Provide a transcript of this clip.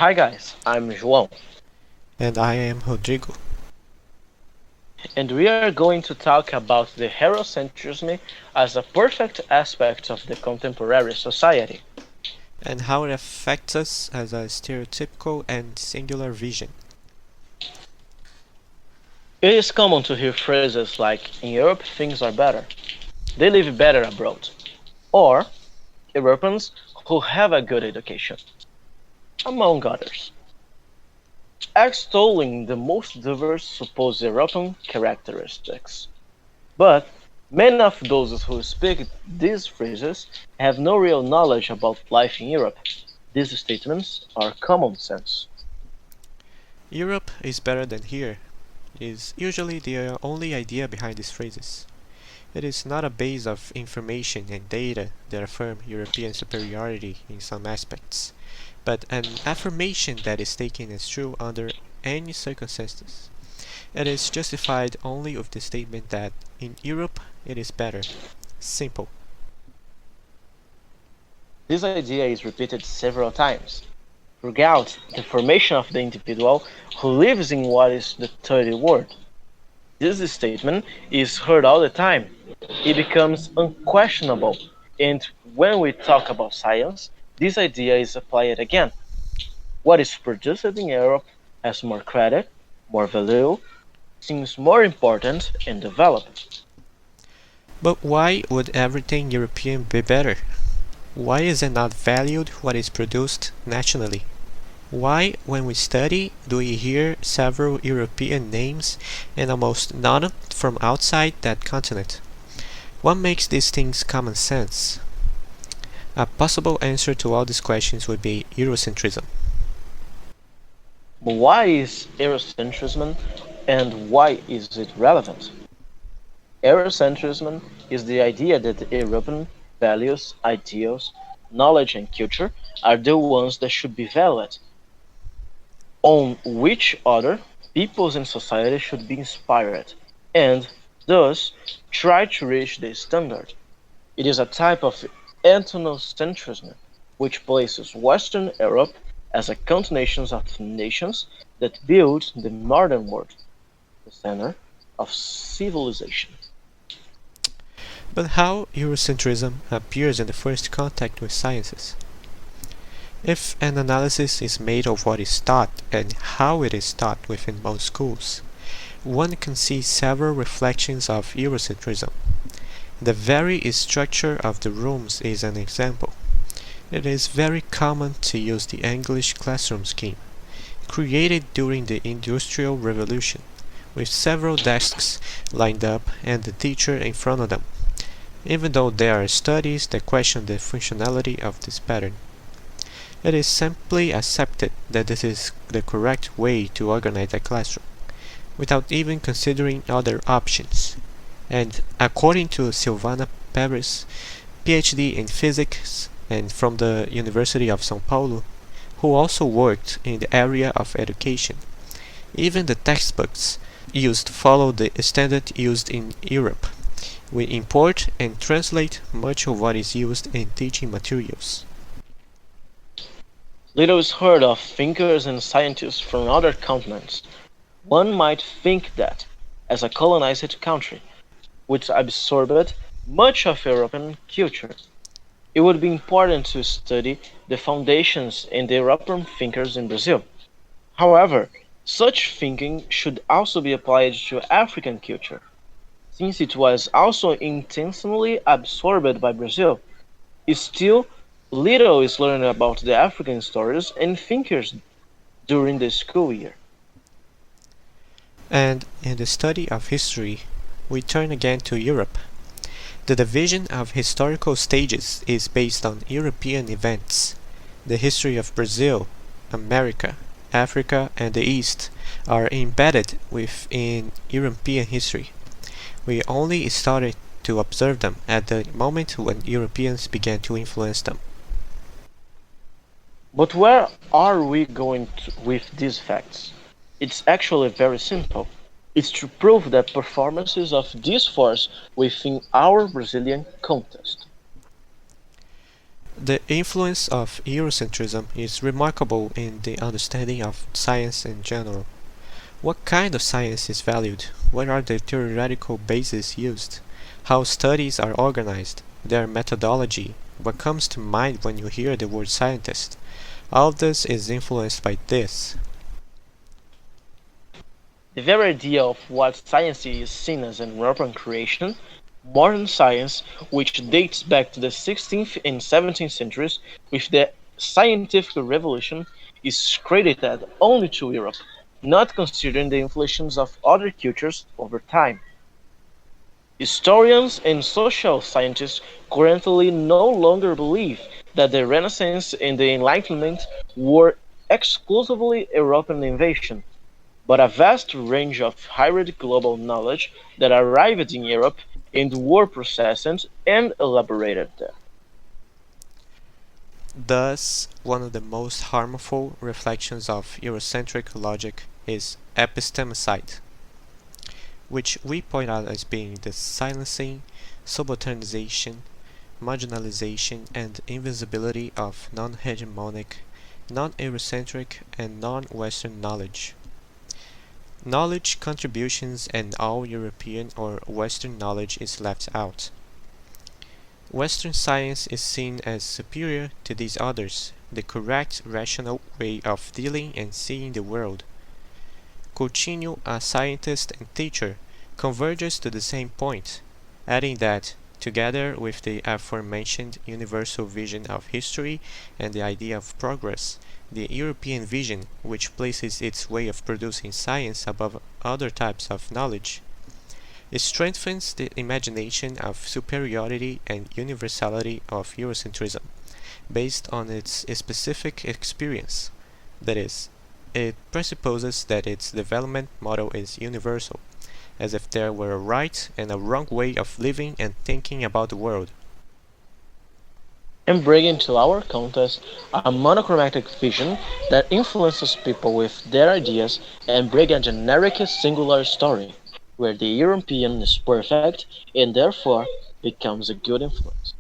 Hi guys, I'm João, And I am Rodrigo. and we are going to talk about the Eurocentrism as a perfect aspect of the contemporary society. And how it affects us as a stereotypical and singular vision. It is common to hear phrases like, in Europe things are better, they live better abroad, or Europeans who have a good education, among others, extolling the most diverse supposed European characteristics. But many of those who speak these phrases have no real knowledge about life in Europe. These statements are common sense. Europe is better than here is usually the only idea behind these phrases. It is not a base of information and data that affirm European superiority in some aspects, but an affirmation that is taken as true under any circumstances. It is justified only with the statement that in Europe it is better. Simple. This idea is repeated several times throughout the formation of the individual who lives in what is the third world. This statement is heard all the time. It becomes unquestionable, and when we talk about science, this idea is applied again. What is produced in Europe has more credit, more value, seems more important and developed. But why would everything European be better? Why is it not valued what is produced nationally? Why, when we study, do we hear several European names and almost none from outside that continent? What makes these things common sense? A possible answer to all these questions would be Eurocentrism. But why is Eurocentrism and why is it relevant? Eurocentrism is the idea that European values, ideals, knowledge and culture are the ones that should be valued, on which other peoples and societies should be inspired, and thus try to reach the standard. It is a type of ethnocentrism which places Western Europe as a continuation of nations that build the modern world, the center of civilization. But how Eurocentrism appears in the first contact with sciences? If an analysis is made of what is taught and how it is taught within most schools, one can see several reflections of Eurocentrism. The very structure of the rooms is an example. It is very common to use the English classroom scheme, created during the Industrial Revolution, with several desks lined up and the teacher in front of them, even though there are studies that question the functionality of this pattern. It is simply accepted that this is the correct way to organize a classroom, without even considering other options. And according to Silvana Paris, PhD in physics and from the University of São Paulo, who also worked in the area of education, even the textbooks used follow the standard used in Europe. We import and translate much of what is used in teaching materials. Little is heard of thinkers and scientists from other continents. One might think that, as a colonized country, which absorbed much of European culture, it would be important to study the foundations in the European thinkers in Brazil. However, such thinking should also be applied to African culture, since it was also intentionally absorbed by Brazil. Still, little is learned about the African stories and thinkers during the school year. And in the study of history, we turn again to Europe. The division of historical stages is based on European events. The history of Brazil, America, Africa, and the East are embedded within European history. We only started to observe them at the moment when Europeans began to influence them. But where are we going with these facts? It's actually very simple. It's to prove the performances of this force within our Brazilian context. The influence of Eurocentrism is remarkable in the understanding of science in general. What kind of science is valued? What are the theoretical bases used? How studies are organized? Their methodology? What comes to mind when you hear the word scientist? All this is influenced by this. The very idea of what science is seen as an European creation, modern science, which dates back to the 16th and 17th centuries with the scientific revolution, is credited only to Europe, not considering the influences of other cultures over time. Historians and social scientists currently no longer believe that the Renaissance and the Enlightenment were exclusively European invention, but a vast range of hybrid global knowledge that arrived in Europe and were processed and elaborated there. Thus, one of the most harmful reflections of Eurocentric logic is epistemicide, which we point out as being the silencing, subalternization, marginalization, and invisibility of non-hegemonic, non-Eurocentric, and non-Western knowledge. Knowledge contributions and all European or Western knowledge is left out. Western science is seen as superior to these others, the correct, rational way of dealing and seeing the world. Coutinho, a scientist and teacher, converges to the same point, adding that, together with the aforementioned universal vision of history and the idea of progress, the European vision, which places its way of producing science above other types of knowledge, it strengthens the imagination of superiority and universality of Eurocentrism, based on its specific experience. That is, it presupposes that its development model is universal, as if there were a right and a wrong way of living and thinking about the world. And bring into our context a monochromatic vision that influences people with their ideas and bring a generic singular story, where the European is perfect and therefore becomes a good influence.